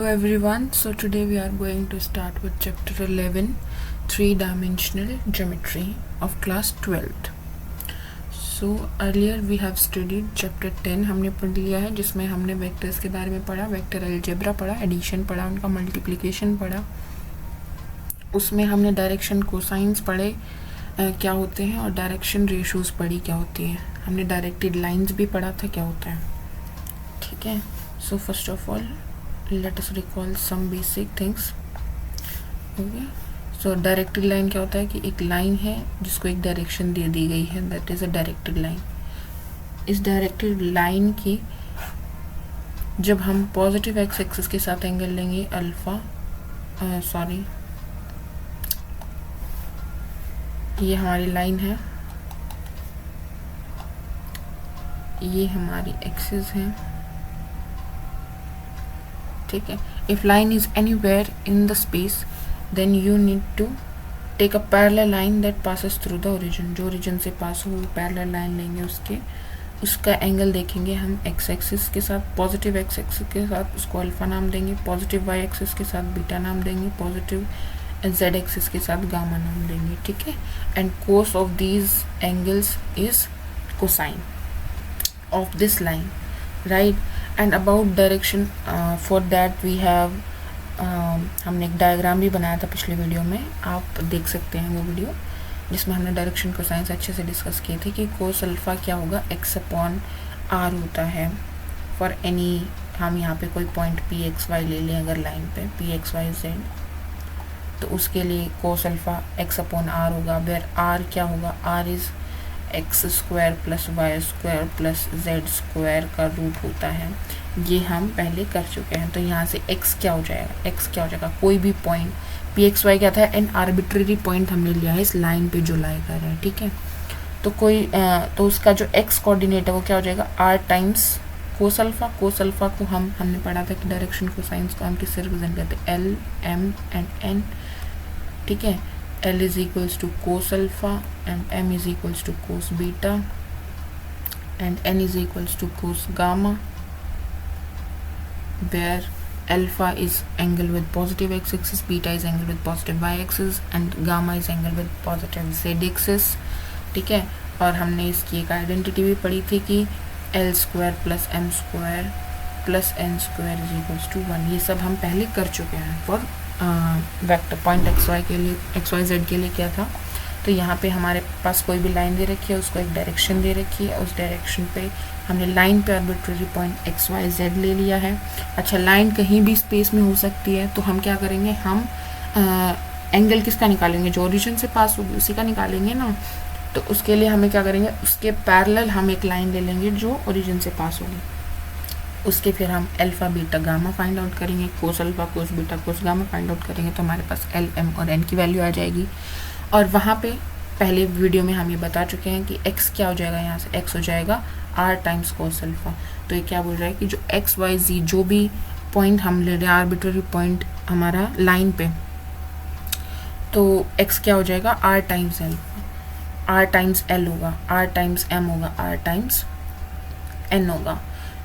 Hello everyone, so today we are going to start with chapter 11, three-dimensional geometry of class 12th. So earlier we have studied chapter 10 हमने पढ़ लिया है, जिसमें हमने vectors के बारे में पढ़ा, वेक्टर अलजेब्रा पढ़ा, एडिशन पढ़ा, उनका मल्टीप्लिकेशन पढ़ा, उसमें हमने डायरेक्शन कोसाइंस पढ़े क्या होते हैं और डायरेक्शन रेशोज़ पढ़ी क्या होती है, हमने डायरेक्टेड लाइंस भी पढ़ा था क्या होता है. ठीक है, so first of all let us recall some basic things. Okay, so directed line क्या होता है कि एक लाइन है जिसको एक डायरेक्शन दे दी गई है, that is a directed line. इस डायरेक्टेड लाइन की जब हम पॉजिटिव एक्स एक्सिस के साथ एंगल लेंगे ये हमारी लाइन है, ये हमारी एक्सिस है. ठीक है, if line is anywhere in the space then you need to take a parallel line that passes through the origin. जो ओरिजिन से पास हो वो पैरेलल लाइन लेंगे, उसका एंगल देखेंगे हम एक्स एक्सिस के साथ, पॉजिटिव एक्स एक्सिस के साथ उसको अल्फा नाम देंगे, पॉजिटिव वाई एक्सिस के साथ बीटा नाम देंगे, पॉजिटिव जेड एक्सिस के साथ गामा नाम देंगे. ठीक है, and cos of these angles is cosine of this line, right. And about direction for that we have हमने एक डायग्राम भी बनाया था पिछले वीडियो में, आप देख सकते हैं वो वीडियो, जिसमें हमने डायरेक्शन कोसाइंस अच्छे से डिस्कस किए थे कि कोस अल्फा क्या होगा, एक्स अपॉन आर होता है फॉर एनी. हम यहाँ पे कोई पॉइंट पी एक्स वाई ले लें अगर लाइन पे पी एक्स वाई जेड, तो उसके लिए cos alpha x upon r होगा, वेयर आर क्या होगा, r is x square plus y square plus z square का रूट होता है. ये हम पहले कर चुके हैं. तो यहाँ से x क्या हो जाएगा, कोई भी पॉइंट पी एक्स वाई क्या था, एन आर्बिट्रेरी पॉइंट हमने लिया है इस लाइन पे जो लाई कर रहे हैं. ठीक है, तो तो उसका जो x कोऑर्डिनेट है वो क्या हो जाएगा, r टाइम्स कोस अल्फा. कोस अल्फा को हमने पढ़ा था कि डायरेक्शन कोसाइंस को हम किससे रिप्रेजेंट करते हैं, एल एम एंड एन. ठीक है, L is equals to cos alpha and M is equals to cos beta and N is equals to cos gamma, where alpha is angle with positive x axis, beta is angle with positive y axis and gamma is angle with positive z axis. ठीक है, और हमने इसकी एक identity भी पढ़ी थी कि L square plus M square plus N square is equals to 1. ये सब हम पहले कर चुके हैं for vector point x y के लिए, एक्स वाई जेड के लिए क्या था. तो यहाँ पे हमारे पास कोई भी लाइन दे रखी है, उसको एक डायरेक्शन दे रखी है, उस डायरेक्शन पे हमने लाइन पे arbitrary point x y z ले लिया है. अच्छा, लाइन कहीं भी स्पेस में हो सकती है, तो हम क्या करेंगे, हम एंगल किसका निकालेंगे, जो ओरिजिन से पास होगी उसी का निकालेंगे ना. तो उसके लिए हमें क्या करेंगे, उसके पैरेलल हम एक लाइन ले लेंगे जो ओरिजिन से पास होगी, उसके फिर हम alpha beta gamma find out करेंगे, cos alpha cos beta cos gamma find out करेंगे, तो हमारे पास एल एम और एन की वैल्यू आ जाएगी. और वहाँ पे पहले वीडियो में हम ये बता चुके हैं कि एक्स क्या हो जाएगा, यहाँ से एक्स हो जाएगा आर टाइम्स कोस अल्फा. तो ये क्या बोल रहा है कि जो एक्स वाई जी जो भी पॉइंट हम ले रहे हैं, आर्बिट्ररी पॉइंट हमारा लाइन पे, तो एक्स क्या हो जाएगा, r times l, r times l होगा, आर टाइम्स एम होगा, आर टाइम्स एन होगा.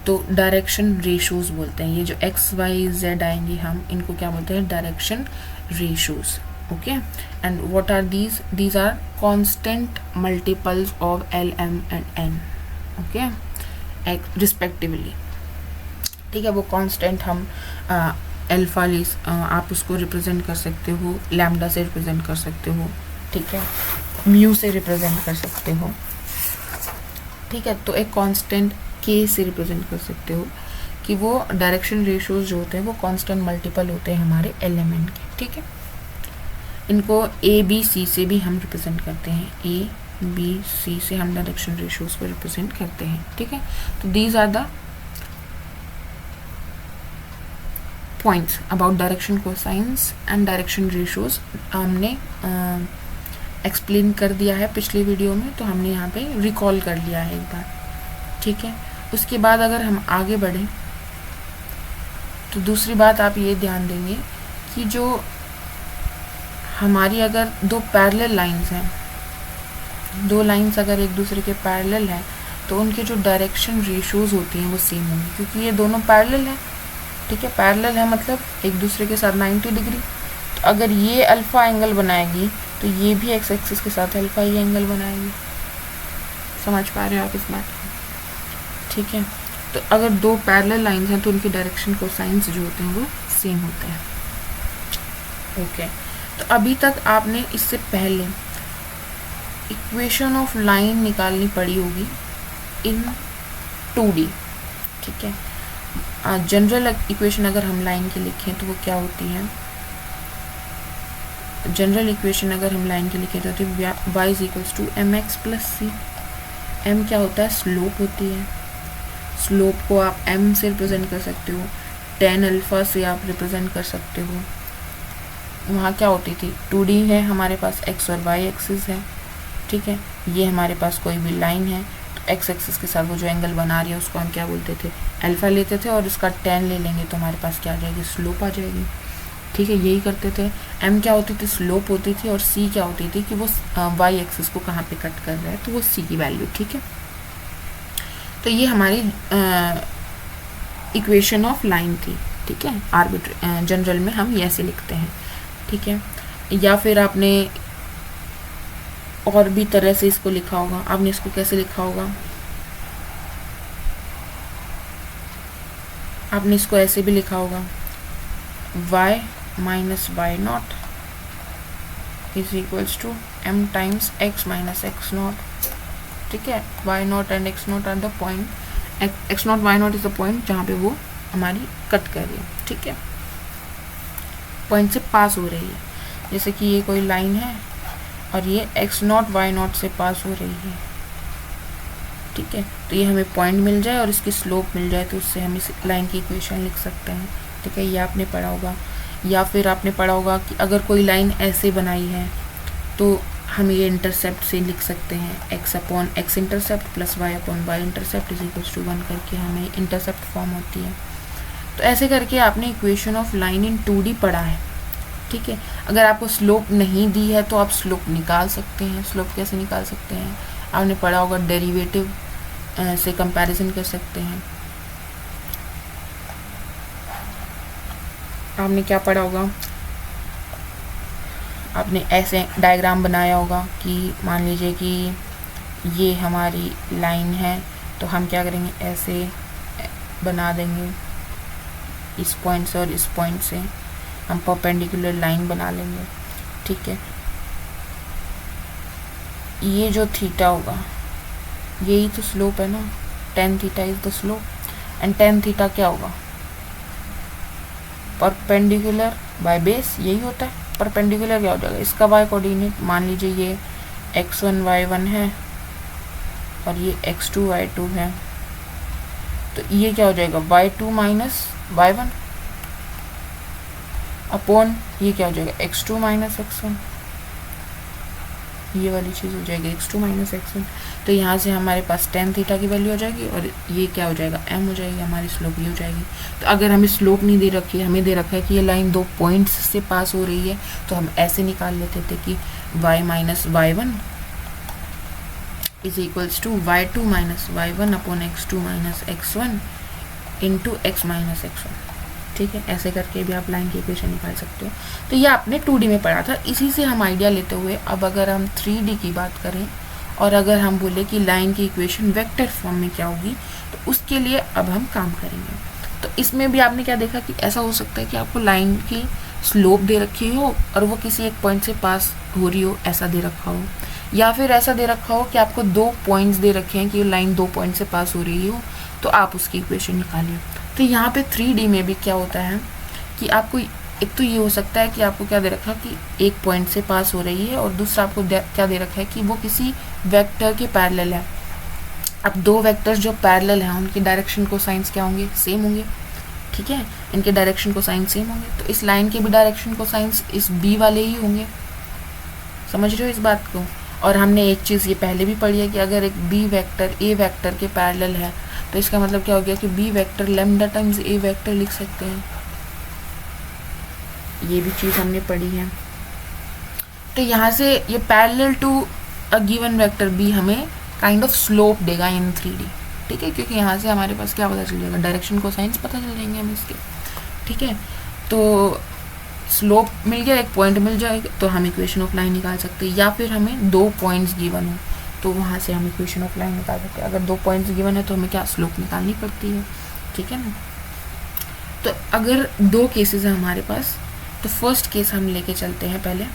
तो डायरेक्शन रेशोज़ बोलते हैं. ये जो एक्स वाई जेड आएंगे हम इनको क्या बोलते हैं, direction ratios. Okay, and what are these are constant multiples of l m and n, okay, respectively. ठीक है, वो कांस्टेंट हम अल्फा आप उसको रिप्रेजेंट कर सकते हो, लैम्डा से रिप्रेजेंट कर सकते हो. ठीक है, म्यू से रिप्रेजेंट कर सकते हो. ठीक है, तो एक कांस्टेंट के से रिप्रेजेंट कर सकते हो कि वो डायरेक्शन रेशोज़ जो होते हैं वो कांस्टेंट मल्टीपल होते हैं हमारे एलिमेंट के. ठीक है, इनको ए बी सी से भी हम रिप्रेजेंट करते हैं, ए बी सी से हम डायरेक्शन रेशोज़ को रिप्रेजेंट करते हैं. ठीक है, तो these are the points about direction cosines and direction ratios. हमने एक्सप्लेन कर दिया है पिछले वीडियो में, तो हमने यहाँ पे रिकॉल कर लिया है एक बार. ठीक है, उसके बाद अगर हम आगे बढ़ें तो दूसरी बात आप ये ध्यान देंगे कि जो हमारी अगर दो पैरेलल लाइंस हैं, दो लाइंस अगर एक दूसरे के पैरेलल हैं, तो उनके जो डायरेक्शन रेशोज़ होती हैं वो सेम होंगी, क्योंकि ये दोनों पैरेलल हैं. ठीक है, पैरेलल है मतलब एक दूसरे के साथ 90 डिग्री। तो अगर ये अल्फ़ा एंगल बनाएगी तो ये भी एक्स एक्सिस के साथ अल्फ़ा ही एंगल बनाएगी। समझ पा रहे हो आप इस बात को? ठीक है, तो अगर दो पैरेलल लाइंस हैं तो उनकी डायरेक्शन कोसाइंस जो होते हैं वो सेम होते हैं। ओके, तो अभी तक आपने इससे पहले इक्वेशन ऑफ लाइन निकालनी पड़ी होगी इन 2D। ठीक है, जनरल इक्वेशन अगर हम लाइन की लिखें तो वो क्या होती है? जनरल इक्वेशन अगर हम लाइन की लिखें तो होती है y is equals to m x plus c. M क्या होता है? स्लोप होती है। स्लोप को आप m से रिप्रेजेंट कर सकते हो, tan अल्फ़ा से आप रिप्रेजेंट कर सकते हो। वहाँ क्या होती थी? 2D है, हमारे पास x और y एक्सिस है। ठीक है, ये हमारे पास कोई भी लाइन है तो x एक्सिस के साथ वो जो एंगल बना रही है उसको हम क्या बोलते थे? अल्फ़ा लेते थे, और इसका tan ले लेंगे तो हमारे पास क्या आ जाएगी? स्लोप आ जाएगी। ठीक है, यही करते थे। m क्या होती थी? स्लोप होती थी। और c क्या होती थी कि वो y एक्सिस को कहाँ पे कट कर रहा है, तो वो c की वैल्यू। ठीक है, तो ये हमारी इक्वेशन ऑफ लाइन थी। ठीक है, आर्बिट्री जनरल में हम ऐसे लिखते हैं। ठीक है, या फिर आपने और भी तरह से इसको लिखा होगा। आपने इसको कैसे लिखा होगा? आपने इसको ऐसे भी लिखा होगा, y minus y naught is equals to m times x minus x naught. ठीक है, y naught and x naught are the point, x naught y naught is the point जहाँ पे वो हमारी कट कर रही है। ठीक है, पॉइंट से पास हो रही है। जैसे कि ये कोई लाइन है और ये x नॉट y नॉट से पास हो रही है। ठीक है, तो ये हमें पॉइंट मिल जाए और इसकी स्लोप मिल जाए तो उससे हम इस लाइन की इक्वेशन लिख सकते हैं। ठीक है, ये आपने पढ़ा होगा। या फिर आपने पढ़ा होगा कि अगर कोई लाइन ऐसे बनाई है तो हम ये इंटरसेप्ट से लिख सकते हैं, x upon x intercept plus y upon y intercept is equals to 1 करके हमें इंटरसेप्ट फॉर्म होती है। तो ऐसे करके आपने equation of line in 2D पढ़ा है। ठीक है, अगर आपको स्लोप नहीं दी है तो आप स्लोप निकाल सकते हैं। स्लोप कैसे निकाल सकते हैं? आपने पढ़ा होगा, डेरिवेटिव से कंपैरिजन कर सकते हैं। आपने क्या पढ़ा होगा? आपने ऐसे डायग्राम बनाया होगा कि मान लीजिए कि ये हमारी लाइन है तो हम क्या करेंगे? ऐसे बना देंगे, इस पॉइंट से और इस पॉइंट से हम परपेंडिकुलर लाइन बना लेंगे। ठीक है, ये जो थीटा होगा यही तो स्लोप है ना, tan theta is the slope. And tan theta क्या होगा? परपेंडिकुलर बाय बेस, यही होता है। परपेंडिकुलर क्या हो जाएगा? इसका y कोऑर्डिनेट, मान लीजिए ये x1 y1 है और ये x2 y2 है, तो ये क्या हो जाएगा? y2 माइनस y1 अपॉन ये क्या हो जाएगा? x2 minus x1। ये वाली चीज़ हो जाएगी x2 माइनस x1। तो यहाँ से हमारे पास tan थीटा की वैल्यू हो जाएगी और ये क्या हो जाएगा? m हो जाएगी, हमारी स्लोप ये हो जाएगी। तो अगर हमें स्लोप नहीं दे रखी है, हमें दे रखा है कि ये लाइन दो पॉइंट्स से पास हो रही है, तो हम ऐसे निकाल लेते थे कि y minus y1 is equals to y2 minus y1 upon x2 minus x1 into x minus x1। ठीक है, ऐसे करके भी आप लाइन की इक्वेशन निकाल सकते हो। तो ये आपने 2D में पढ़ा था। इसी से हम आइडिया लेते हुए अब अगर हम 3D की बात करें और अगर हम बोले कि लाइन की इक्वेशन वेक्टर फॉर्म में क्या होगी, तो उसके लिए अब हम काम करेंगे। तो इसमें भी आपने क्या देखा कि ऐसा हो सकता है कि आपको लाइन की स्लोप दे रखी हो और वो किसी एक पॉइंट से पास हो रही हो, ऐसा दे रखा हो। या फिर ऐसा दे रखा हो कि आपको दो पॉइंट्स दे रखे हैं कि लाइन दो पॉइंट से पास हो रही हो, तो आप उसकी इक्वेशन निकालिए। तो यहाँ पे 3D में भी क्या होता है कि आपको एक तो ये हो सकता है कि आपको क्या दे रखा कि एक पॉइंट से पास हो रही है और दूसरा आपको क्या दे रखा है कि वो किसी वेक्टर के पैरेलल है। अब दो वेक्टर्स जो पैरेलल हैं उनकी डायरेक्शन को साइंस क्या होंगे? सेम होंगे। ठीक है, इनके डायरेक्शन को साइंस सेम होंगे, तो इस लाइन के भी डायरेक्शन को साइंस इस बी वाले ही होंगे। समझ रहे हो इस बात को? और हमने एक चीज़ ये पहले भी पढ़ी है कि अगर एक बी वेक्टर ए वेक्टर के पैरेलल है तो इसका मतलब क्या हो गया कि बी वेक्टर लैम्डा टाइम्स ए वेक्टर लिख सकते हैं। ये भी चीज़ हमने पढ़ी है। तो यहाँ से ये parallel to a given vector b हमें काइंड ऑफ स्लोप देगा इन 3D। ठीक है, क्योंकि यहाँ से हमारे पास क्या पता चल जाएगा? डायरेक्शन को साइंस पता चल जाएंगे हमें इसके। ठीक है, तो स्लोप मिल गया, एक पॉइंट मिल जाएगा तो हम इक्वेशन ऑफ लाइन निकाल सकते हैं, या फिर हमें 2 पॉइंट्स गिवन हो तो वहाँ से हम इक्वेशन ऑफ लाइन निकाल सकते हैं। अगर 2 पॉइंट्स गिवन है तो हमें क्या स्लोप निकालनी पड़ती है, ठीक है ना। तो अगर 2 केसेस हैं हमारे पास, तो फर्स्ट केस हम लेके चलते हैं पहले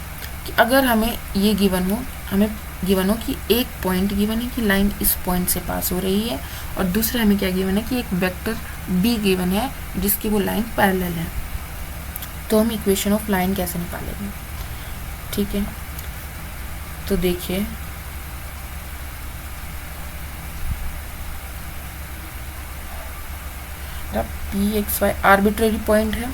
कि अगर हमें ये गिवन हो कि एक पॉइंट गिवन है कि लाइन इस पॉइंट से पास हो रही है, और दूसरा हमें क्या गिवन है कि एक वेक्टर बी गिवन है जिसकी वो लाइन पैरेलल है। तो हम इक्वेशन ऑफ लाइन कैसे निकालेंगे, ठीक है। तो देखिए p x y arbitrary point है,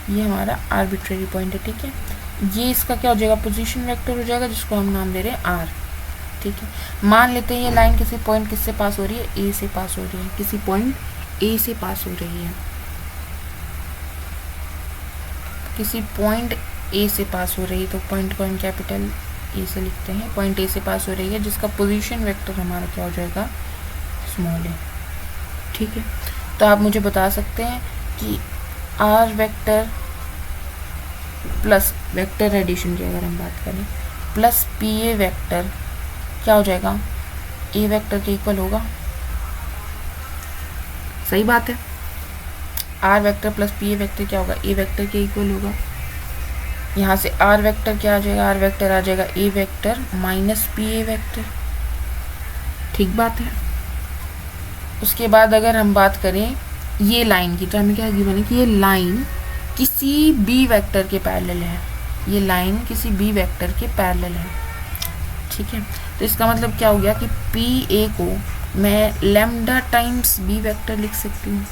ये हमारा आर्बिट्रेरी पॉइंट है, ठीक है। ये इसका क्या हो जाएगा, पोजीशन वेक्टर हो जाएगा, जिसको हम नाम दे रहे हैं आर, ठीक है। मान लेते हैं ये लाइन किसी पॉइंट किससे पास हो रही है, ए से पास हो रही है, किसी पॉइंट ए से पास हो रही है, किसी पॉइंट ए से पास हो रही है। तो पॉइंट को हम कैपिटल ए से लिखते हैं, पॉइंट ए से पास हो रही है, जिसका पोजीशन वेक्टर हमारा क्या हो जाएगा, स्मॉल ए, ठीक है। तो आप मुझे बता सकते हैं कि r vector plus vector addition की अगर हम बात करें, प्लस पी ए वेक्टर क्या हो जाएगा, ए वेक्टर के इक्वल होगा, सही बात है। आर वेक्टर प्लस पी ए वेक्टर क्या होगा, ए वेक्टर के इक्वल होगा। यहाँ से आर वेक्टर क्या आ जाएगा, आर वेक्टर आ जाएगा A vector minus P A vector, ठीक बात है। उसके बाद अगर हम बात करें ये लाइन की, तो हमें क्या गिवन है कि ये लाइन किसी बी वेक्टर के पैरेलल है, ये लाइन किसी बी वेक्टर के पैरेलल है, ठीक है। तो इसका मतलब क्या हो गया कि पी ए को मैं लैम्डा टाइम्स बी वेक्टर लिख सकती हूँ,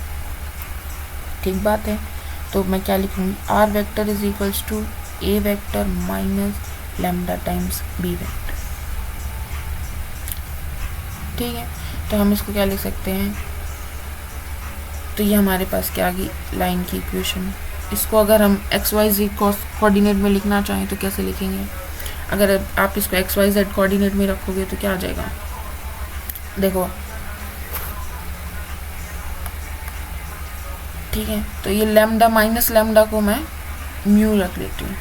ठीक बात है। तो मैं क्या लिखूँगी, r vector is equals to a vector minus lambda times B vector, ठीक है। तो हम इसको क्या लिख सकते हैं, तो ये हमारे पास क्या आ गई लाइन की इक्वेशन। इसको अगर हम एक्स वाई जेड कोऑर्डिनेट में लिखना चाहें तो कैसे लिखेंगे, अगर आप इसको एक्स वाई जेड कोऑर्डिनेट में रखोगे तो क्या आ जाएगा, देखो, ठीक है। तो ये लैम्डा माइनस लैम्डा को मैं म्यू रख लेती हूँ,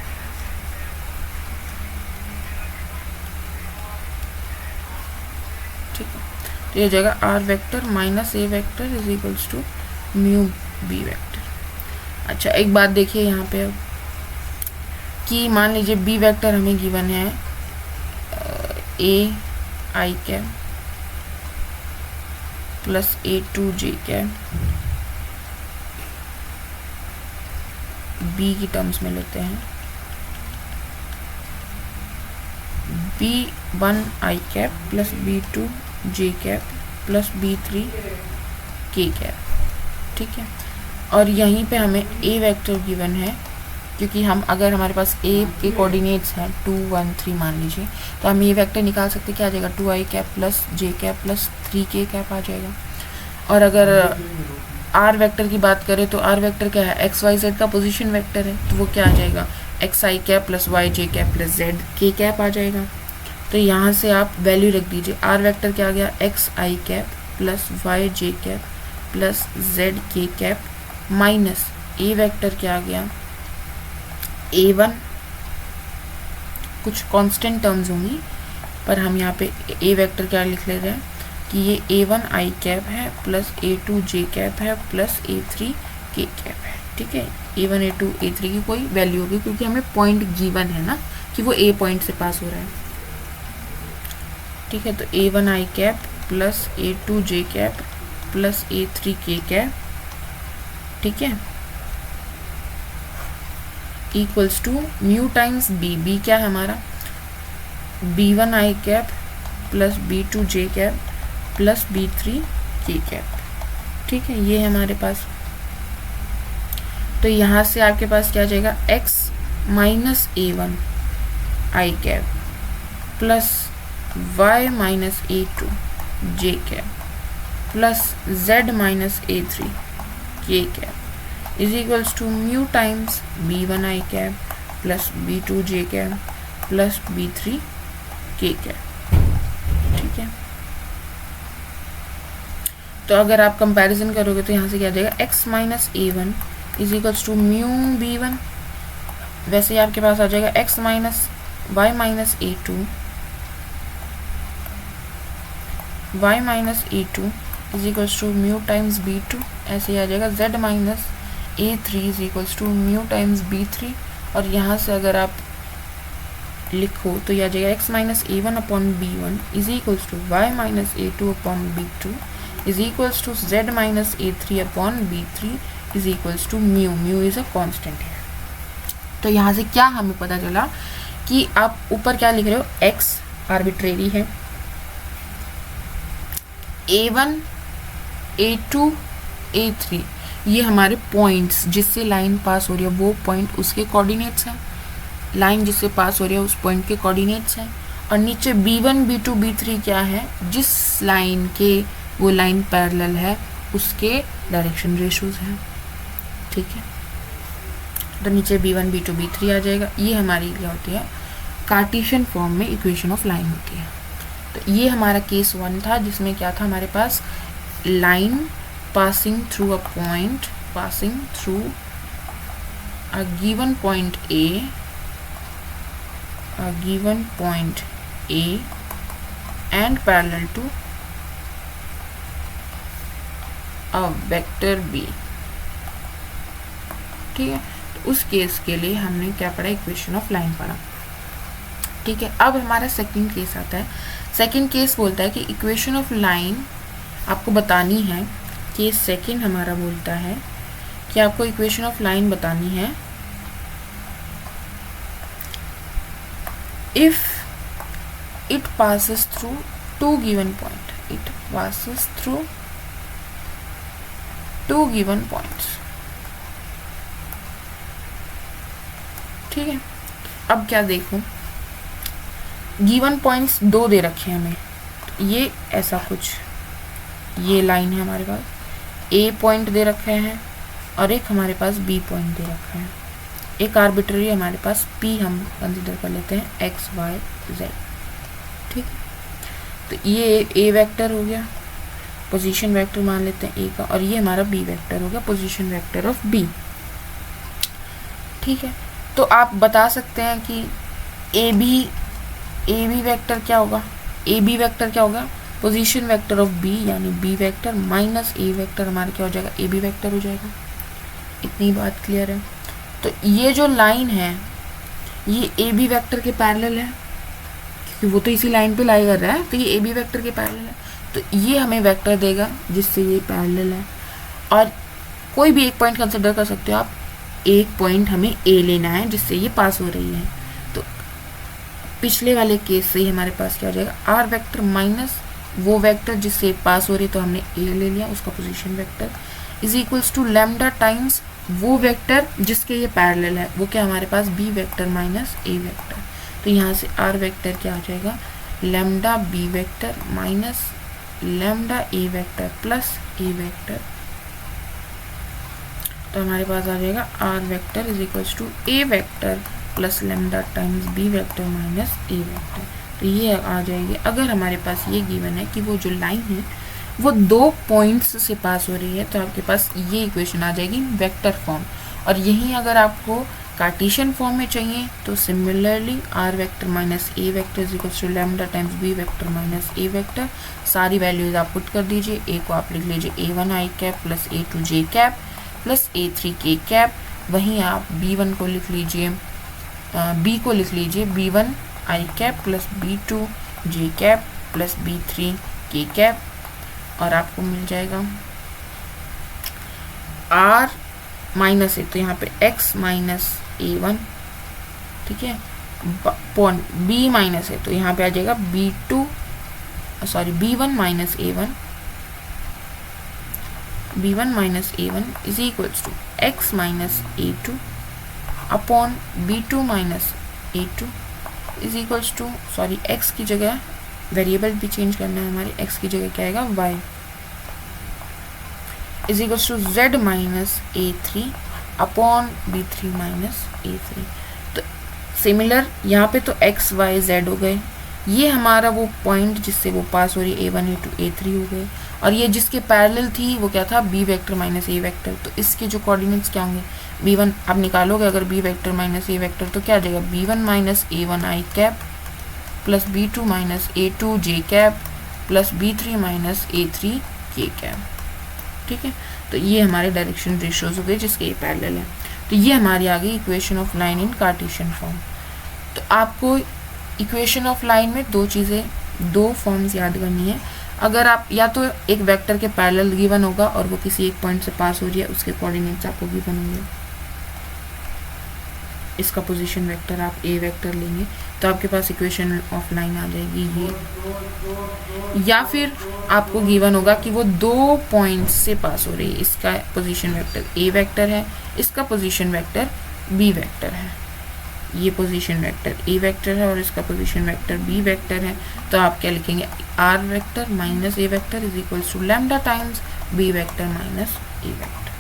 ठीक है। तो ये हो जाएगा r vector minus a vector is equals to mu b vector. अच्छा एक बात देखिए यहाँ पे अब कि मान लीजिए बी वेक्टर हमें गिवन है A I cap plus A two J cap, B की टर्म्स में लेते हैं, B one I cap plus B two J cap plus B three K cap, ठीक है। और यहीं पे हमें ए वेक्टर गिवन है, क्योंकि हम अगर हमारे पास ए के कोऑर्डिनेट्स हैं 2 1 3 मान लीजिए, तो हम ये वेक्टर निकाल सकते, क्या आ जाएगा 2 आई कैप प्लस जे कैप प्लस 3 के कैप आ जाएगा। और अगर आर वेक्टर की बात करें तो आर वेक्टर क्या है, एक्स वाई जेड का पोजीशन वेक्टर है, तो वो क्या आ जाएगा एक्स आई कैप प्लस वाई जे कैप प्लस जेड के कैप आ जाएगा। तो यहाँ से आप वैल्यू रख दीजिए, आर वेक्टर क्या आ गया एक्स आई कैप प्लस वाई जे कैप प्लस जेड के कैप माइनस ए वेक्टर क्या आ गया A1, कुछ कांस्टेंट टर्म्स होंगी पर हम यहाँ पे ए वेक्टर क्या लिख ले रहे हैं कि ये A1 आई कैप है प्लस A2 जे कैप है प्लस A3 के कैप है, ठीक है। A1 A2 A3 की कोई वैल्यू होगी क्योंकि हमें पॉइंट गिवन है ना कि वो A पॉइंट से पास हो रहा है, ठीक है। तो A1 आई कैप प्लस A2 जे कैप प्लस A3 के कैप, ठीक है, equals to mu times b, b क्या है हमारा B1 आई कैप प्लस B2 जे कैप प्लस B3 के कैप, ठीक है। ये है हमारे पास। तो यहाँ से आपके पास क्या आ जाएगा x माइनस A1 आई cap plus y minus A2 जे cap plus z minus A3 के cap is equals to mu times B1 I cap plus B2 J cap plus B3 के कैप, ठीक है। तो अगर आप कंपैरिजन करोगे तो यहाँ से क्या आ जाएगा, x minus A1 is equals to mu B1। वैसे ही आपके पास आ जाएगा x minus y minus A2 is equals to mu times B2। ऐसे ही आ जाएगा z minus A3 is equals to mu times B3। और यहाँ से अगर आप लिखो तो यह आ जाएगा x minus A1 upon B1 is equals to y minus A2 upon B2 is equals to z minus A3 upon B3 is equals to mu is a constant है। तो यहाँ से क्या हमें पता चला कि आप ऊपर क्या लिख रहे हो, x आर्बिट्रेरी है, A1 A2 A3 ये हमारे पॉइंट्स जिससे लाइन पास हो रही है वो पॉइंट उसके कोऑर्डिनेट्स हैं, लाइन जिससे पास हो रही है उस पॉइंट के कोऑर्डिनेट्स हैं। और नीचे B1 B2 B3 क्या है, जिस लाइन के वो लाइन पैरेलल है उसके डायरेक्शन रेशोज हैं। ठीक है, तो नीचे B1 B2 B3 आ जाएगा। ये हमारी क्या होती है, कार्टेशियन फॉर्म में इक्वेशन ऑफ लाइन होती है। तो ये हमारा केस 1 था जिसमें क्या था, हमारे पास line passing through a point, passing through a given point A and parallel to a vector B। ठीक है, तो उस केस के लिए हमने क्या पढ़ा, इक्वेशन ऑफ लाइन पढ़ा। ठीक है, अब हमारा सेकंड केस आता है। सेकंड केस बोलता है कि इक्वेशन ऑफ लाइन आपको बतानी है। केस सेकंड हमारा बोलता है कि आपको इक्वेशन ऑफ लाइन बतानी है if it passes through to given point, it passes through to given points. ठीक है, अब क्या देखो, गिवन पॉइंट्स दो दे रखे हैं हमें। तो ये ऐसा कुछ, ये लाइन है हमारे पास, A पॉइंट दे रखे हैं और एक हमारे पास B पॉइंट दे रखा है। एक आर्बिट्ररी हमारे पास P हम कंसीडर कर लेते हैं x y z। ठीक, तो ये A वेक्टर हो गया, पोजीशन वेक्टर मान लेते हैं A का, और ये हमारा B वेक्टर हो गया, पोजीशन वेक्टर ऑफ B। ठीक है, तो आप बता सकते हैं कि A B वेक्टर क्या होगा, A B वेक्टर क्या होगा, पोजीशन वेक्टर ऑफ B यानी B vector minus A vector हमारा क्या हो जाएगा, A B वेक्टर हो जाएगा। इतनी बात क्लियर है। तो ये जो लाइन है ये A B वेक्टर के पैरेलल है, क्योंकि वो तो इसी लाइन पे लाई कर रहा है, तो ये A B वेक्टर के पैरेलल है। तो ये हमें वेक्टर देगा जिससे ये पैरेलल है। और कोई भी एक पॉइंट कंसिडर कर सकते हो आप, एक पॉइंट हमें A लेना है जिससे ये पास हो रही है। तो पिछले वाले केस से ही हमारे पास क्या हो जाएगा, R वेक्टर माइनस वो वेक्टर जिससे पास हो रही है, तो हमने A ले लिया उसका position vector, is equals to lambda times वो वेक्टर जिसके ये पैरेलल है, वो क्या हमारे पास B vector minus A vector. तो यहाँ से R वेक्टर क्या आ जाएगा, lambda B vector minus lambda A vector plus A vector. तो हमारे पास आ जाएगा R vector is equals to A vector plus lambda times B vector minus A vector. तो ये आ जाएगी। अगर हमारे पास ये गिवन है कि वो जो लाइन है वो दो पॉइंट्स से पास हो रही है, तो आपके पास ये इक्वेशन आ जाएगी वेक्टर फॉर्म। और यही अगर आपको कार्टेशियन फॉर्म में चाहिए तो similarly R vector minus A vector is equals to lambda times B vector minus A vector. सारी वैल्यूज आप पुट कर दीजिए। A को आप लिख लीजिए A1 i cap plus A2 j cap plus A3 k cap. वहीं आप B1 को लिख लीजिए, B को लिख लीजिए B1 i cap plus B2 j cap plus B3 k cap, और आपको मिल जाएगा R माइनस ए, तो यहाँ पे x माइनस A1। ठीक है, पॉइंट B माइनस ए, तो यहाँ पे आ जाएगा B1 minus A1, B1 minus A1 is equals to x minus A2 upon B2 minus A2 is equals to, sorry x की जगह वेरिएबल भी चेंज करना है हमारे, x की जगह क्या आएगा y is equals to z minus A3 upon B3 minus A3। तो सिमिलर यहाँ पे तो x y z हो गए, ये हमारा वो पॉइंट जिससे वो पास हो रही है A1 A2 A3 हो गए, और ये जिसके पैरेलल थी वो क्या था, B vector minus A vector. तो इसके जो कोऑर्डिनेट्स क्या होंगे, B1 आप निकालोगे अगर B vector minus A vector तो क्या आ जाएगा, B1 minus A1 I cap plus B2 minus A2 J cap plus B3 minus A3 K cap. ठीक है, तो ये हमारे डायरेक्शन रेशियोज हो गए जिसके ये पैरेलल है। तो ये हमारी आ गई equation of line in Cartesian form. तो आपको इक्वेशन ऑफ लाइन में दो फॉर्म्स याद करनी है। अगर आप या तो एक वेक्टर के पैरेलल गिवन होगा और वो किसी एक पॉइंट से पास हो रही है, उसके कोऑर्डिनेट्स आपको गिवन होंगे, इसका पोजीशन वेक्टर आप ए वेक्टर लेंगे तो आपके पास इक्वेशन ऑफ लाइन आ जाएगी ये। या फिर आपको गिवन होगा कि वो 2 पॉइंट्स से पास हो रही है, इसका पोजीशन वेक्टर ए वेक्टर है, इसका पोजीशन वेक्टर बी वेक्टर है, ये पोजीशन वेक्टर ए वेक्टर है और इसका पोजीशन वेक्टर बी वेक्टर है। तो आप क्या लिखेंगे, r vector minus a vector is equals to lambda times B vector minus a vector.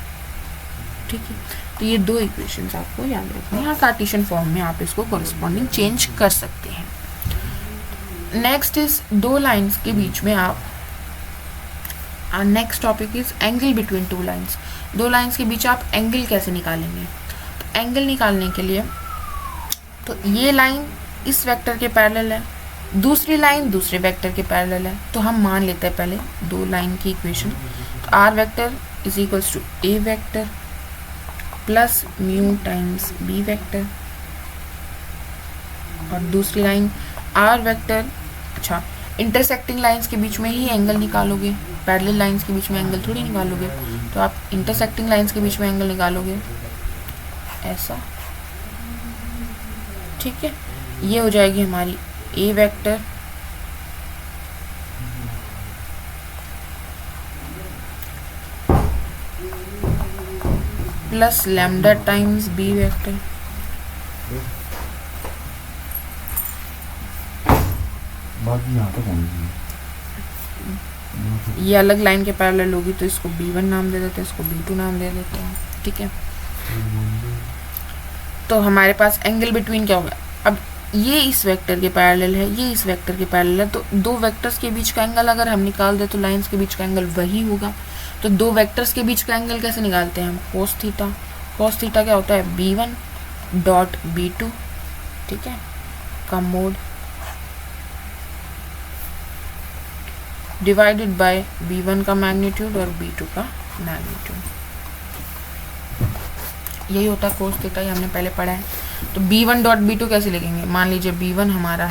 ठीक है, तो ये 2 इक्वेशंस आपको याद रखनी है। हाँ, कार्टेशियन फॉर्म में आप इसको कॉरेस्पॉन्डिंग चेंज कर सकते हैं। नेक्स्ट इज 2 लाइंस के बीच में आप, next topic is angle between 2 lines. 2 lines के बीच आप एंगल कैसे निकालेंगे। तो एंगल निकालने के लिए तो ये लाइन इस वेक्टर के पैरेलल है, दूसरी लाइन दूसरे वेक्टर के पैरेलल है। तो हम मान लेते हैं पहले 2 लाइन की इक्वेशन। तो r vector is equals to a vector plus mu times B vector, और दूसरी लाइन आर वेक्टर। अच्छा, इंटरसेक्टिंग लाइंस के बीच में ही एंगल निकालोगे, पैरेलल लाइंस के बीच में एंगल थोड़ी निकालोगे। तो आप इंटरसेक्टिंग लाइंस के बीच में एंगल निकालोगे ऐसा। ठीक है, ये हो जाएगी हमारी A vector plus lambda times B vector. ये अलग लाइन के पैरेलल होगी तो इसको B1 नाम दे देते हैं, इसको B2 नाम दे देते हैं। ठीक है, तो हमारे पास एंगल बिटवीन क्या होगा, अब ये इस वेक्टर के पैरेलल है, ये इस वेक्टर के पैरेलल है, तो 2 वेक्टर्स के बीच का एंगल अगर हम निकाल दे तो लाइंस के बीच का एंगल वही होगा। तो 2 वेक्टर्स के बीच का एंगल कैसे निकालते हैं हम, कोस थीटा। कोस थीटा क्या होता है, B1 डॉट B2, ठीक है, का मोड डिवाइडेड बाय B1 का मैग्नीट्यूड और B2 का मैग्नीट्यूड, यही होता है कोस थीटा, ये हमने पहले पढ़ा है। तो B1 डॉट B2 कैसे लिखेंगे, मान लीजिए B1 हमारा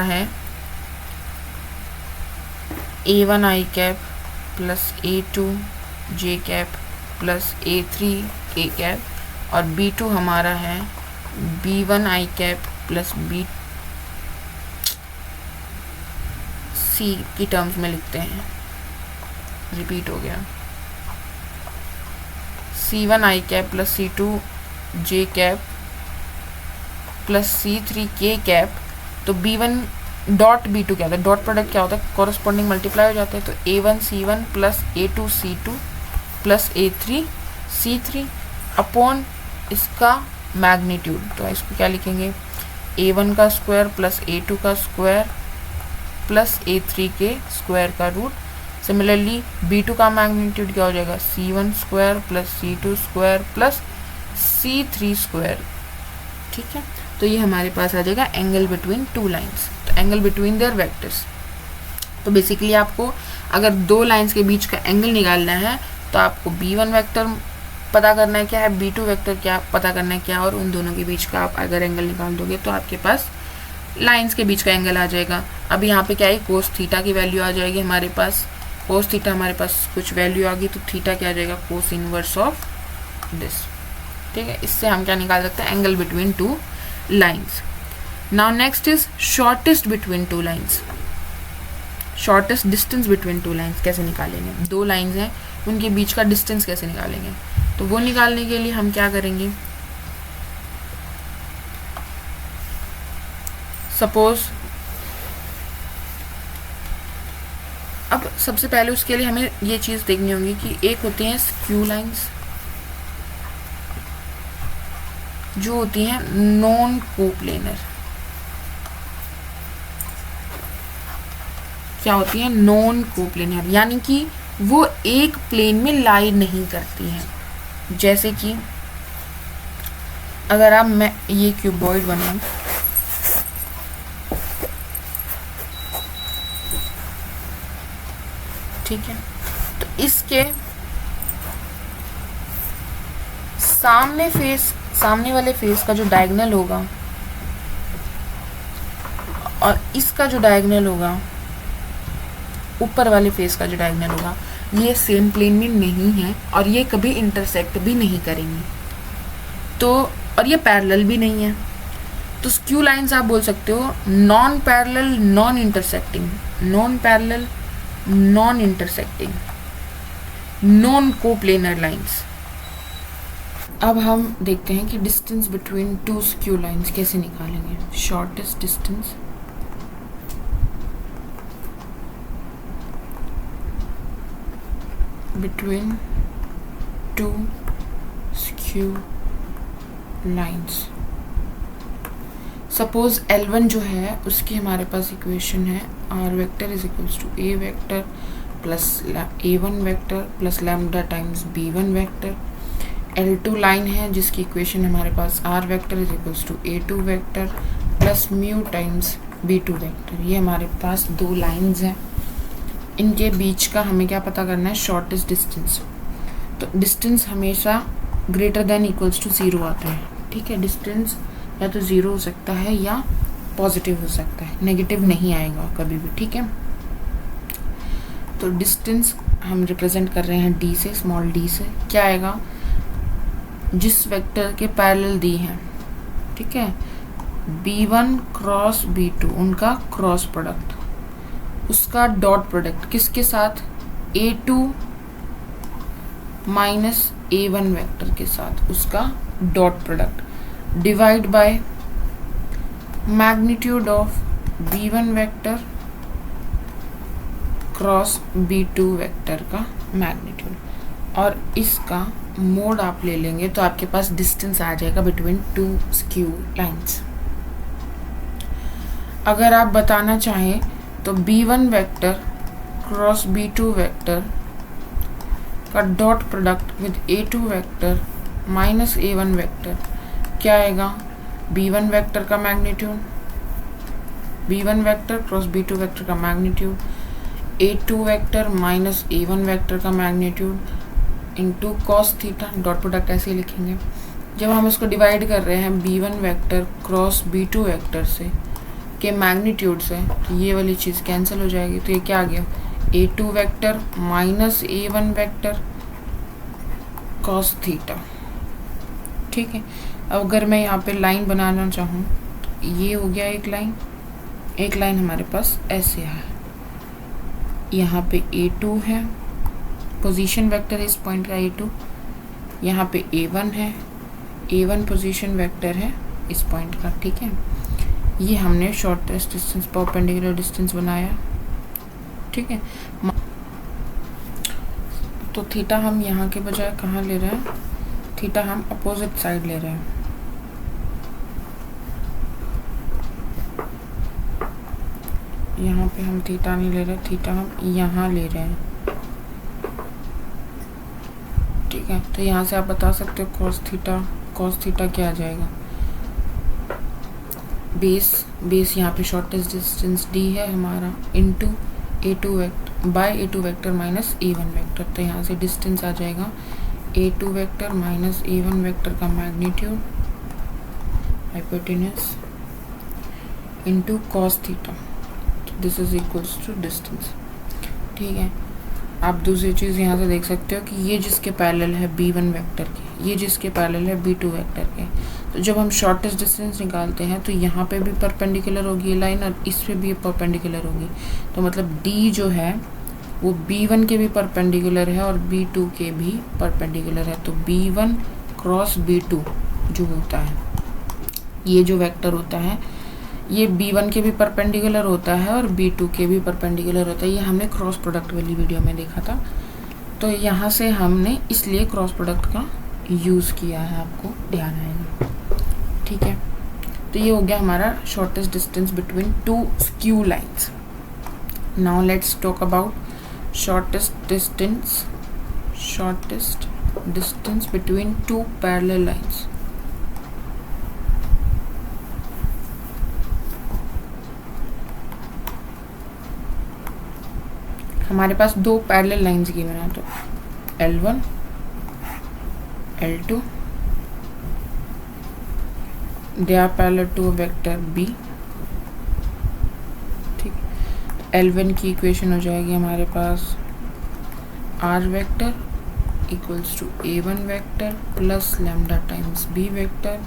है A1 I cap plus A2 J cap plus A3 K cap, और B2 हमारा है B1 I cap plus B C की टर्म्स में लिखते हैं, रिपीट हो गया, C1 I cap plus C2 J cap plus C3 K cap. तो B1 डॉट B2 क्या होता है, डॉट प्रोडक्ट क्या होता है, कॉरेस्पॉन्डिंग मल्टीप्लाई हो जाते हैं। तो A1 C1 plus A2 C2 plus A3 C3 upon इसका मैग्नीट्यूड। तो इसको क्या लिखेंगे, A1 का स्क्वायर प्लस A2 का स्क्वायर प्लस A3 के स्क्वायर का रूट। सिमिलरली B2 का मैग्नीट्यूड क्या हो जाएगा, C1 square plus C2 square plus C3 square. ठीक है, तो ये हमारे पास आ जाएगा एंगल बिटवीन 2 लाइंस, तो एंगल बिटवीन देयर वेक्टर्स। तो बेसिकली आपको अगर 2 लाइंस के बीच का एंगल निकालना है तो आपको B1 वेक्टर पता करना है क्या है, B2 वेक्टर क्या पता करना है क्या, और उन दोनों के बीच का आप अगर एंगल निकाल दोगे तो आपके पास लाइंस के बीच का एंगल आ जाएगा। अब यहाँ पे क्या है, कोस थीटा की वैल्यू आ जाएगी हमारे पास, कोस थीटा हमारे पास कुछ वैल्यू आ गई, तो थीटा क्या आ जाएगा, कोस इनवर्स ऑफ दिस। ठीक है, इससे हम क्या निकाल सकते हैं, angle between 2 lines. Now next is shortest between 2 lines, shortest distance between 2 lines कैसे निकालेंगे। 2 लाइंस हैं, उनके बीच का डिस्टेंस कैसे निकालेंगे। तो वो निकालने के लिए हम क्या करेंगे, सपोज अब सबसे पहले उसके लिए हमें ये चीज़ देखनी होगी कि एक होती हैं स्क्यू लाइंस जो होती हैं नॉन कोप्लेनर। क्या होती है? नॉन कोप्लेनर, यानी कि वो एक प्लेन में लाई नहीं करती हैं। जैसे कि अगर आप मैं ये क्यूबॉइड बनाऊं, ठीक है, तो इसके सामने वाले फेस का जो डायगोनल होगा और इसका जो डायगोनल होगा, ऊपर वाले फेस का जो डायगोनल होगा, ये सेम प्लेन में नहीं है और ये कभी इंटरसेक्ट भी नहीं करेंगी। तो और ये पैरेलल भी नहीं है। तो स्क्यू लाइंस आप बोल सकते हो non parallel non intersecting, non parallel non intersecting, non coplanar lines. अब हम देखते हैं कि distance between two skew lines कैसे निकालेंगे। Shortest distance between two skew lines. Suppose L1 जो है उसकी हमारे पास इक्वेशन है r vector is equals to a vector plus a1 vector plus lambda times b1 vector. L2 line है जिसकी इक्वेशन हमारे पास r vector is equals to a2 vector plus mu times b2 vector. ये हमारे पास दो lines हैं, इनके बीच का हमें क्या पता करना है? Shortest distance. तो डिस्टेंस हमेशा ग्रेटर देन इक्वल्स टू 0 आता है, ठीक है। डिस्टेंस या तो 0 हो सकता है या पॉजिटिव हो सकता है, नेगेटिव नहीं आएगा कभी भी, ठीक है। तो डिस्टेंस हम रिप्रेजेंट कर रहे हैं d से, स्मॉल d से। क्या आएगा? जिस वेक्टर के पैरेलल दी हैं, ठीक है, b1 क्रॉस b2, उनका क्रॉस प्रोडक्ट, उसका डॉट प्रोडक्ट किसके साथ? a2 माइनस a1 वेक्टर के साथ, उसका dot product divide by magnitude of b1 vector cross b2 vector का मैग्नीट्यूड, और इसका मोड आप ले लेंगे तो आपके पास डिस्टेंस आ जाएगा बिटवीन टू स्क्यू लाइंस। अगर आप बताना चाहें तो b1 vector cross b2 vector का dot product with a2 vector minus a1 vector क्या आएगा? b1 वेक्टर का magnitude, b1 vector cross b2 vector का magnitude, a2 vector minus a1 vector का magnitude into cos theta. Dot product ऐसे ही लिखेंगे। जब हम इसको डिवाइड कर रहे हैं b1 vector cross b2 vector से के मैग्नीट्यूड से, तो ये वाली चीज़ कैंसिल हो जाएगी। तो ये क्या आ गया? a2 vector minus a1 vector cos theta, ठीक है। अब अगर मैं यहाँ पे लाइन बनाना चाहूँ तो ये हो गया एक लाइन हमारे पास ऐसे है। यहाँ पे a2 है, पोजीशन वेक्टर है इस पॉइंट का a2, यहाँ पे a1 है, a1 पोजीशन वेक्टर है इस पॉइंट का, ठीक है। ये हमने शॉर्टेस्ट डिस्टेंस परपेंडिकुलर डिस्टेंस बनाया, ठीक है। तो थीटा हम यहाँ के बजाय कहाँ ले रहे हैं? थीटा हम अपोजिट साइड ले रहे हैं। यहाँ पे हम थीटा नहीं ले रहे, थीटा हम यहाँ ले रहे हैं, ठीक है। तो यहाँ से आप बता सकते हो कॉस थीटा क्या आ जाएगा? बेस यहाँ पे शॉर्टेस्ट डिस्टेंस d है हमारा, into a2 vector by a2 vector minus a1 vector. तो यहाँ से डिस्टेंस आ जाएगा a2 vector minus a1 vector का magnitude hypotenuse into cos theta. This is equals to distance, ठीक है। आप दूसरी चीज़ यहाँ से देख सकते हो कि ये जिसके पैरेलल है b1 वेक्टर के, ये जिसके पैरेलल है b2 वेक्टर के, तो जब हम शॉर्टेस्ट डिस्टेंस निकालते हैं तो यहाँ पे भी परपेंडिकुलर होगी ये लाइन और इस पे भी परपेंडिकुलर होगी। तो मतलब d जो है वो b1 के भी परपेंडिकुलर है और b2 के भी परपेंडिकुलर है। तो b1 क्रॉस b2 जो होता है, ये जो वेक्टर होता है ये b1 के भी परपेंडिकुलर होता है और b2 के भी परपेंडिकुलर होता है। ये हमने क्रॉस प्रोडक्ट वाली वीडियो में देखा था। तो यहाँ से हमने इसलिए क्रॉस प्रोडक्ट का यूज़ किया है, आपको ध्यान आएगा, ठीक है, तो ये हो गया हमारा shortest distance between two skew lines. Now let's talk about shortest distance between two parallel lines. हमारे पास दो पैरेलल लाइंस गिवन है, तो L1 L2 they are parallel to a vector B। ठीक, L1 की इक्वेशन हो जाएगी हमारे पास R vector equals to A1 vector plus lambda times B vector.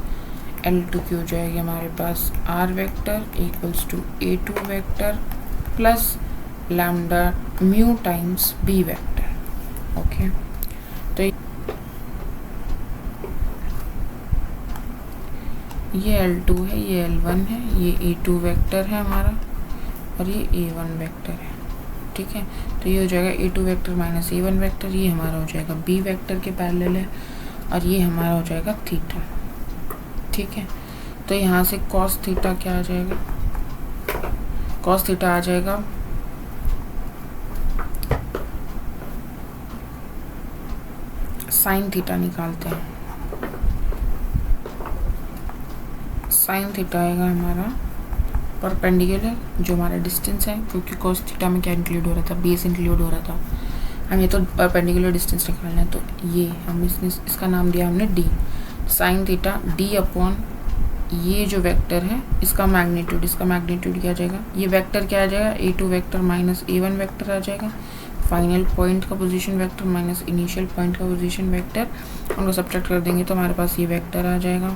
L2 की हो जाएगी हमारे पास R vector equals to A2 vector plus lambda mu times B vector. Okay, तो ये L2 है, ये L1 है, ये A2 वेक्टर है हमारा और ये A1 वेक्टर है। ठीक है, तो ये हो जाएगा A2 vector minus A1 vector, ये हमारा हो जाएगा B वेक्टर के पैरेलल है और ये हमारा हो जाएगा थीटा। ठीक है, तो यहाँ से कॉस थीटा क्या आ जाएगा, कॉस थीटा आ जाएगा साइन थीटा निकालते हैं, साइन थीटा आएगा हमारा परपेंडिकुलर जो हमारा डिस्टेंस है, क्योंकि कॉस थीटा में क्या इंक्लूड हो रहा था, बेस इंक्लूड हो रहा था, हमें तो परपेंडिकुलर डिस्टेंस निकालना है, तो ये हम इसका नाम दिया हमने D, sine theta D upon ये जो वेक्टर है इसका मैग्नीट्यूड क्या आ जाएगा, ये वेक्टर क्या आ जाएगा A2 vector minus A1 vector आ जाएगा, फाइनल पॉइंट का position vector minus initial point का पोजीशन वेक्टर, उनको सब्ट्रैक्ट कर देंगे तो हमारे पास ये वेक्टर आ जाएगा।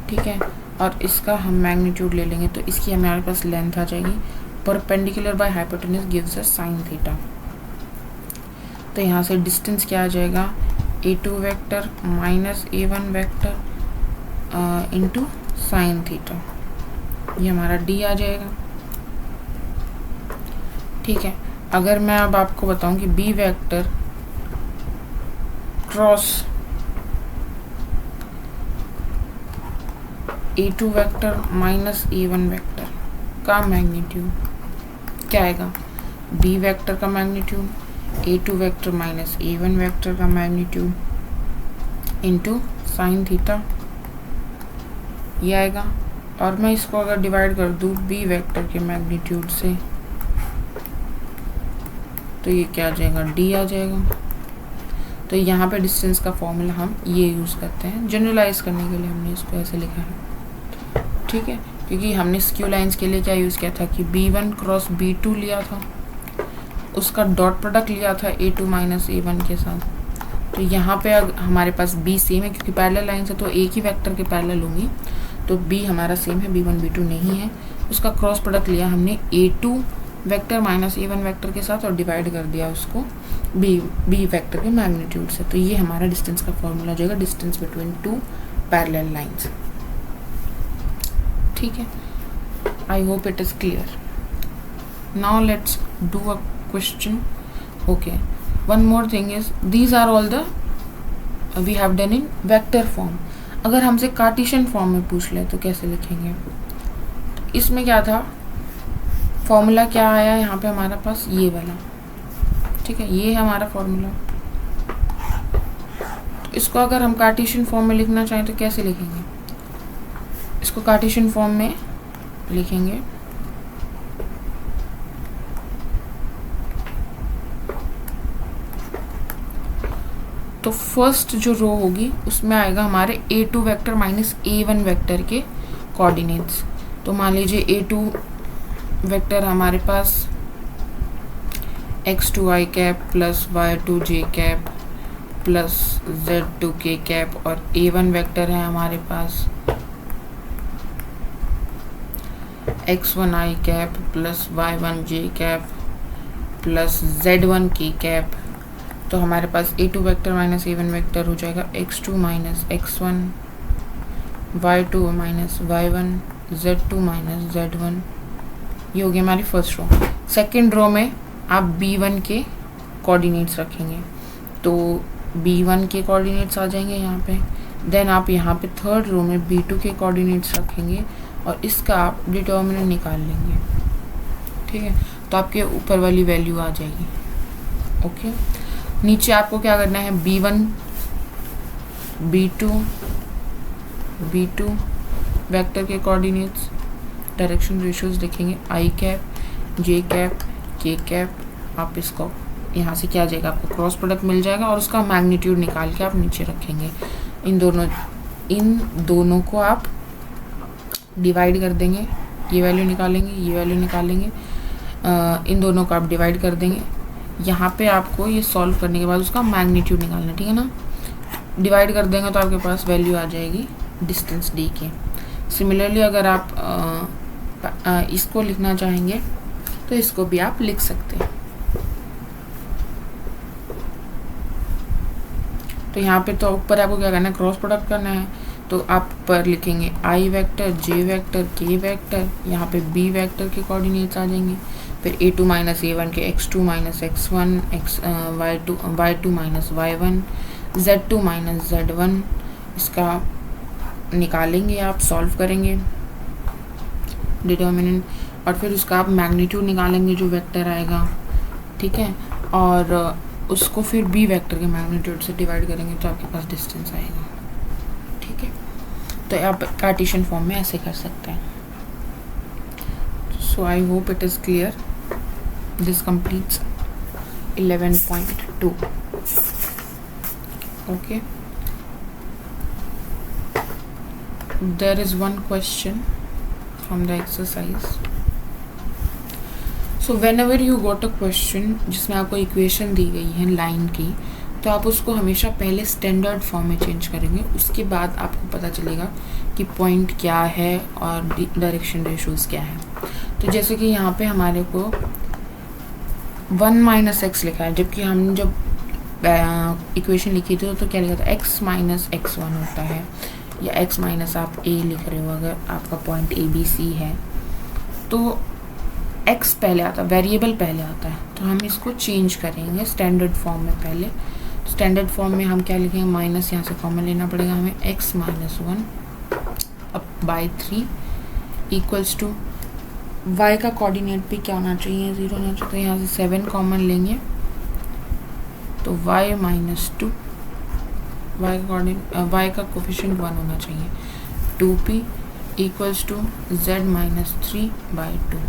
ठीक है, और इसका हम मैग्नीट्यूड ले लेंगे तो इसकी हमारे पास लेंथ आ जाएगी, perpendicular by hypotenuse gives us sine theta. तो यहाँ से डिस्टेंस क्या आ जाएगा A2 vector minus A1 vector into sine theta, ये हमारा D आ जाएगा। ठीक है, अगर मैं अब आपको बताऊं कि B vector cross A2 vector minus A1 vector का मैग्नीट्यूड क्या आएगा, B वेक्टर का magnitude A2 vector minus A1 vector का मैग्नीट्यूड इंटू साइन थीटा, ये आएगा। और मैं इसको अगर डिवाइड कर दूँ B वेक्टर के मैग्नीट्यूड से तो ये क्या आ जाएगा, D आ जाएगा। तो यहाँ पे डिस्टेंस का फॉर्मूला हम ये यूज़ करते हैं, जनरलाइज करने के लिए हमने इसको ऐसे लिखा है। ठीक है, क्योंकि हमने स्क्यू लाइंस के लिए क्या यूज़ किया था कि B1 क्रॉस B2 लिया था, उसका डॉट प्रोडक्ट लिया था A2 माइनस A1 के साथ। तो यहाँ पे हमारे पास B सेम है, क्योंकि पैरेलल लाइन से तो एक ही वेक्टर के पैरेलल होंगी, तो B हमारा सेम है, B1 B2 नहीं है। उसका क्रॉस प्रोडक्ट लिया हमने A2 vector minus A1 vector के साथ और डिवाइड कर दिया उसको B वेक्टर के मैग्नीट्यूड से। तो ये हमारा डिस्टेंस का फॉर्मूला हो जाएगा, distance between two parallel lines. ठीक है, I hope it is clear. Now let's do a question. Okay, one more thing is these are all the we have done in vector form. अगर हमसे Cartesian form में पूछ ले तो कैसे लिखेंगे, इसमें क्या था, फॉर्मूला क्या आया यहाँ पे हमारा पास ये वाला। ठीक है, ये है हमारा फॉर्मूला। तो इसको अगर हम कार्टेशियन फॉर्म में लिखना चाहें तो कैसे लिखेंगे, इसको कार्टेशियन फॉर्म में लिखेंगे तो फर्स्ट जो रो होगी उसमें आएगा हमारे A2 vector minus A1 vector के कोऑर्डिनेट्स। तो मान लीजिए A2 वेक्टर हमारे पास x2i cap plus y2j cap plus z2k cap, और A1 वेक्टर है हमारे पास x1i cap plus y1j cap plus z1k cap. तो हमारे पास A2 vector minus A1 vector हो जाएगा x2 minus x1, y2 minus y1, z2 minus z1। ये हो गई हमारी फर्स्ट रो। सेकेंड रो में आप B1 के कोऑर्डिनेट्स रखेंगे, तो B1 के कोऑर्डिनेट्स आ जाएंगे यहाँ पे, देन आप यहाँ पे थर्ड रो में B2 के कोऑर्डिनेट्स रखेंगे और इसका आप डिटर्मिनेंट निकाल लेंगे, ठीक है। तो आपके ऊपर वाली वैल्यू आ जाएगी, ओके। नीचे आपको क्या करना है, B1 B2 वेक्टर के कोऑर्डिनेट्स डायरेक्शन रेशियोज लिखेंगे, I cap J cap K cap. आप इसको यहाँ से क्या आ जाएगा, आपको क्रॉस प्रोडक्ट मिल जाएगा और उसका मैग्नीट्यूड निकाल के आप नीचे रखेंगे। इन दोनों को आप डिवाइड कर देंगे, ये वैल्यू निकालेंगे, ये वैल्यू निकालेंगे, इन दोनों को आप डिवाइड कर देंगे। यहाँ पे आपको ये सॉल्व करने के बाद उसका मैग्नीट्यूड निकालना, ठीक है ना। डिवाइड कर देंगे तो आपके पास वैल्यू आ जाएगी डिस्टेंस d की। सिमिलरली अगर आप इसको लिखना चाहेंगे तो इसको भी आप लिख सकते हैं। तो यहाँ पे तो ऊपर आपको क्या करना है, क्रॉस प्रोडक्ट करना है। तो आप पर लिखेंगे I vector, J vector, K vector, यहाँ पे B वेक्टर के कोऑर्डिनेट्स आ जाएंगे। फिर A2 माइनस A1 के x2 minus x1, y2 minus y1, z2 minus z1, इसका निकालेंगे, आप सॉल्व करेंगे डिटर्मिनेंट, और फिर उसका आप मैग्नीट्यूड निकालेंगे जो वेक्टर आएगा, ठीक है। और उसको फिर B वेक्टर के मैग्नीट्यूड से डिवाइड करेंगे तो आपके पास डिस्टेंस आएगा, ठीक है। तो आप कार्टेशियन फॉर्म में ऐसे कर सकते हैं। So I hope it is clear. This completes 11.2, okay. There is one question from the exercise. So whenever you got a question जिसमें आपको इक्वेशन दी गई है लाइन की, तो आप उसको हमेशा पहले स्टैंडर्ड फॉर्म में चेंज करेंगे, उसके बाद आपको पता चलेगा कि पॉइंट क्या है और डायरेक्शन रेशियोज क्या है। तो जैसे कि यहाँ पे हमारे को 1 माइनस एक्स लिखा है, जबकि हम जब इक्वेशन लिखी थी तो क्या लिखा था, x माइनस x1 होता है, या x माइनस आप a लिख रहे हो अगर आपका पॉइंट ABC है, तो x पहले आता है, वेरिएबल पहले आता है। तो हम इसको चेंज करेंगे स्टैंडर्ड फॉर्म में पहले। स्टैंडर्ड फॉर्म में हम क्या लिखेंगे, माइनस यहाँ से कॉमन लेना पड़ेगा हमें, x minus 1 up by 3 equals to y का कोऑर्डिनेट भी क्या होना चाहिए, 0 होना चाहिए। तो यहाँ से 7 कॉमन लेंगे तो y माइनस 2, y का कोफिशिएंट 1 होना चाहिए, 2p equals to z minus 3/2,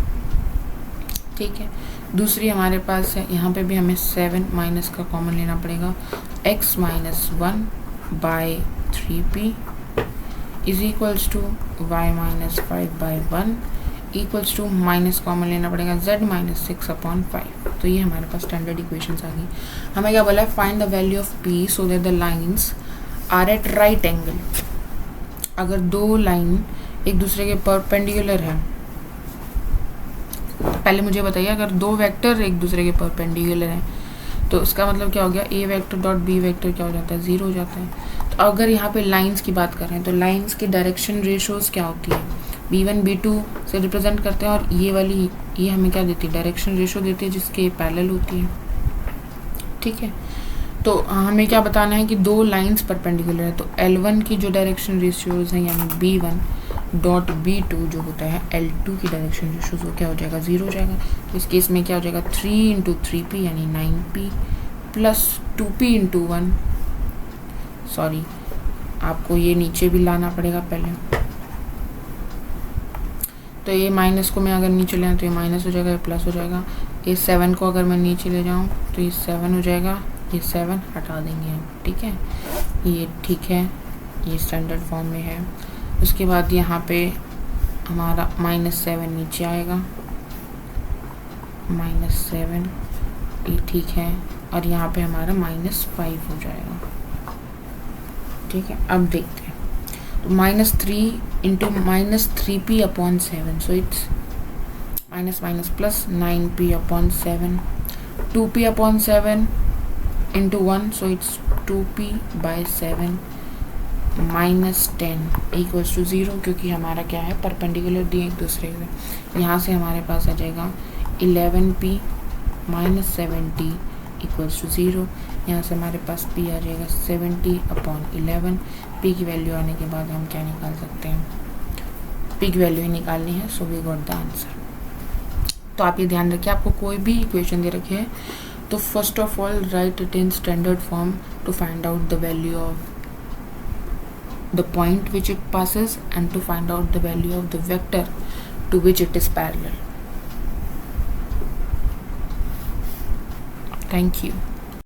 ठीक है। दूसरी हमारे पास है, यहाँ पे भी हमें 7 माइनस का कॉमन लेना पड़ेगा, x minus 1/3p is equals to y minus 5/1 equals to minus common लेना पड़ेगा z माइनस 6/5। तो ये हमारे पास स्टैंडर्ड इक्वेशंस आ गई। हमें क्या बोला है, find the value of p so that the lines are at right angle. अगर दो लाइन एक दूसरे के परपेंडिकुलर है, पहले मुझे बताइए, अगर दो वेक्टर एक दूसरे के परपेंडिकुलर हैं तो उसका मतलब क्या हो गया, a vector dot b vector क्या हो जाता है, 0 हो जाता है। तो अगर यहाँ पे लाइंस की बात कर रहे हैं तो लाइंस की डायरेक्शन रेशियोज क्या होती है, b1 b2 से रिप्रेजेंट करते हैं, और ये वाली ये हमें क्या देती है, डायरेक्शन रेशियो देती है जिसके पैरेलल होती है, ठीक है। तो हमें क्या बताना है कि दो लाइंस परपेंडिकुलर है, तो L1 की जो डायरेक्शन रेशियोज हैं यानी b1 डॉट b2 जो होता है L2 की डायरेक्शन रेशियोज, वो क्या हो जाएगा, 0 हो जाएगा। तो इस केस में क्या हो जाएगा, 3 इंटू 3p यानी 9p plus 2p into 1, sorry आपको ये नीचे भी लाना पड़ेगा पहले। तो ये माइनस को मैं अगर नीचे ले आऊँ तो ये माइनस हो जाएगा, ये प्लस हो जाएगा। ये 7 को अगर मैं नीचे ले जाऊँ तो ये 7 हो जाएगा, ये 7 हटा देंगे हम, ठीक है। ये ठीक है, ये स्टैंडर्ड फॉर्म में है। उसके बाद यहाँ पे हमारा -7 नीचे आएगा, -7 ये ठीक है, और यहाँ पे हमारा -5 हो जाएगा, ठीक है। अब देखते हैं, तो -3 into -3p/7, so it's minus minus plus 9p/7, 2p/7 into 1, so it's 2p/7 minus 10 equals to 0, क्योंकि हमारा क्या है, परपेंडिकुलर दिए एक दूसरे से। यहाँ से हमारे पास आ जाएगा 11p - 7t equals to 0। यहाँ से हमारे पास p आ जाएगा 70/11। p की वैल्यू आने के बाद हम क्या निकाल सकते हैं, p की वैल्यू ही निकालनी है, so we got the answer. तो आप ये ध्यान रखिए, आपको कोई भी इक्वेशन दे रखे है तो first of all write it in standard form to find out the value of the point which it passes and to find out the value of the vector to which it is parallel. Thank you.